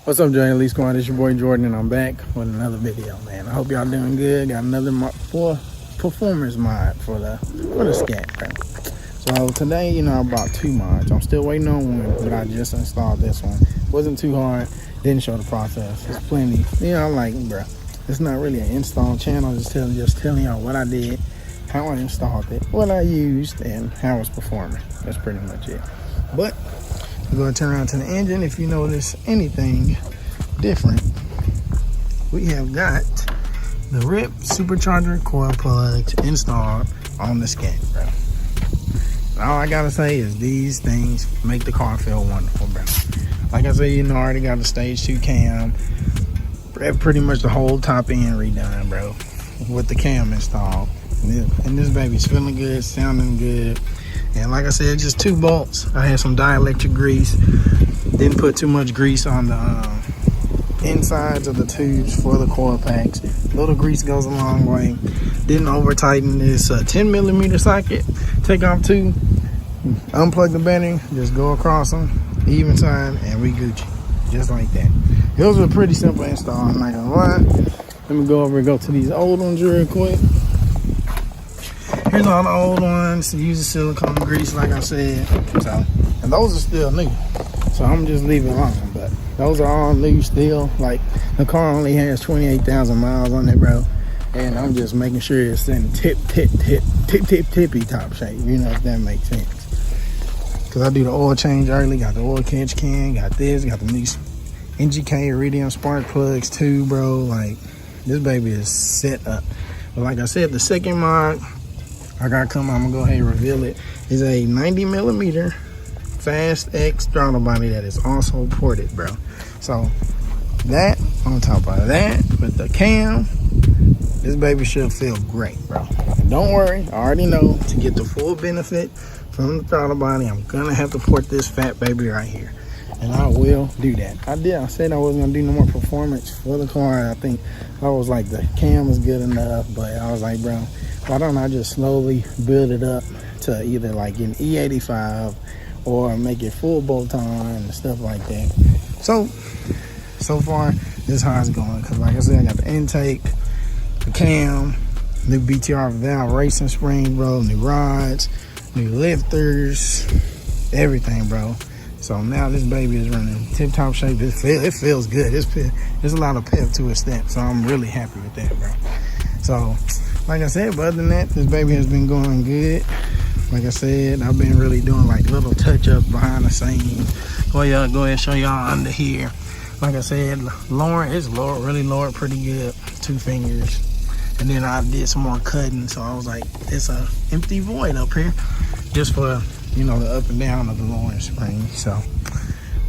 What's up, JJLEE squad? It's your boy Jordan, and I'm back with another video, man. I hope y'all doing good. Got another performance mod for the scat, bro. So today, you know, I bought 2 mods. I'm still waiting on one, but I just installed this one. Wasn't too hard. Didn't show the process. It's plenty. You know, I'm like, bro, it's not really an install channel. Just telling y'all what I did, how I installed it, what I used, and how it's performing. That's pretty much it. But we're going to turn around to the engine. If you notice anything different, we have got the Ripp Supercharger Coilpacks installed on the scat, bro. All I gotta say is these things make the car feel wonderful, bro. Like I said, you know, I already got the stage 2 cam, pretty much the whole top end redone, bro, with the cam installed. And this baby's feeling good, sounding good. And like I said, just 2 bolts. I had some dielectric grease. Didn't put too much grease on the insides of the tubes for the coil packs. Little grease goes a long way. Didn't over tighten this 10mm socket. Take off 2, unplug the battery, just go across them, even side, and we Gucci. Just like that. It was a pretty simple install, I'm not gonna lie. Let me go over and go to these old ones real quick. Here's all the old ones. Use the silicone grease, like I said. So, and those are still new. So I'm just leaving it alone. But those are all new still. Like, the car only has 28,000 miles on it, bro. And I'm just making sure it's in tippy top shape. You know, if that makes sense. Cause I do the oil change early. Got the oil catch can. Got this. Got the new NGK Iridium spark plugs too, bro. Like, this baby is set up. But like I said, the second mod I gotta come, I'm gonna go ahead and reveal it, is a 90mm Fast X throttle body that is also ported, bro. So that on top of that, with the cam, this baby should feel great, bro. And don't worry, I already know, to get the full benefit from the throttle body, I'm gonna have to port this fat baby right here. And I will do that. I said I wasn't gonna do no more performance for the car. I think I was like, the cam is good enough, but I was like, bro, why don't I just slowly build it up to either like an E85 or make it full bolt on and stuff like that. So far, this is how it's going. Cause like I said, I got the intake, the cam, new BTR valve racing spring, bro, new rods, new lifters, everything, bro. So now this baby is running tip-top shape. It feels good. There's a lot of pep to its step, so I'm really happy with that, bro. So, like I said, but other than that, this baby has been going good. Like I said, I've been really doing like little touch-ups behind the scenes. Go ahead and show y'all under here. Like I said, really lowered pretty good. 2 fingers. And then I did some more cutting, so I was like, it's a empty void up here, just for, you know, the up and down of the lowering spring. So,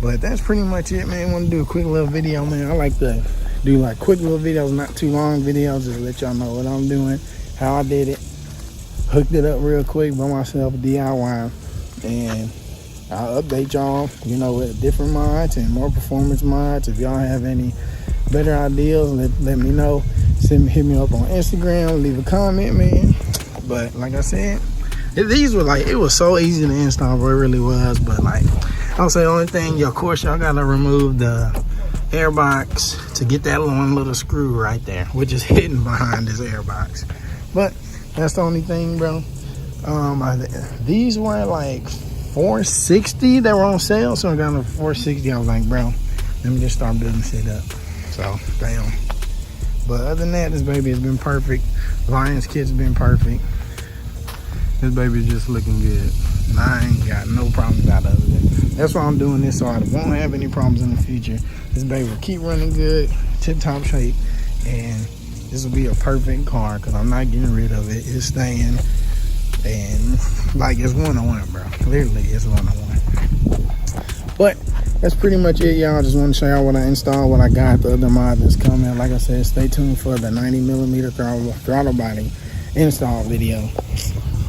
but that's pretty much it, man. I want to do a quick little video, man. I like to do like quick little videos, not too long videos, just to let y'all know what I'm doing, how I did it. Hooked it up real quick by myself, DIY, and I'll update y'all, you know, with different mods and more performance mods. If y'all have any better ideas, let me know. Hit me up on Instagram, leave a comment, man. But like I said, these were like, it was so easy to install, bro. It really was. But like, I'll say the only thing, of course, y'all gotta remove the air box to get that one little screw right there, which is hidden behind this air box. But that's the only thing, bro. These were like $460 that were on sale, so I got them for $460. I was like, bro, let me just start building shit up. So damn. But other than that, this baby has been perfect. Lion's kit's been perfect. This baby's just looking good, and I ain't got no problems out of it. That's why I'm doing this, so I won't have any problems in the future. This baby will keep running good, tip-top shape, and this will be a perfect car because I'm not getting rid of it. It's staying, and like, it's one-on-one, bro. Literally, it's one-on-one. But that's pretty much it, y'all. Just want to show y'all what I installed, what I got, the other mod that's coming. Like I said, stay tuned for the 90mm throttle body install video.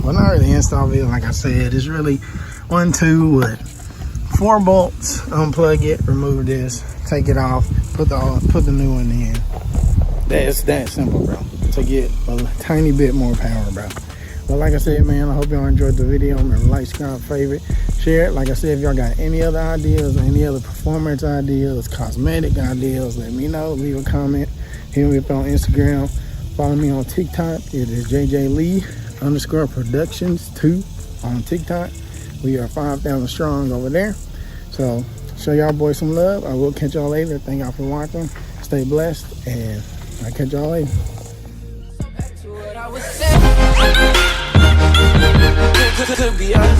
Well, not really install video, like I said. It's really 1, 2 with 4 bolts. Unplug it, remove this, take it off, put the new one in. That's that simple, bro. To get a tiny bit more power, bro. But like I said, man, I hope y'all enjoyed the video. Remember, like, subscribe, favorite, share it. Like I said, if y'all got any other ideas, any other performance ideas, cosmetic ideas, let me know. Leave a comment. Hit me up on Instagram. Follow me on TikTok. It is JJLEE_productions2 on TikTok. We are 5,000 strong over there. So show y'all boys some love. I will catch y'all later. Thank y'all for watching. Stay blessed, and I'll catch y'all later. Could be us.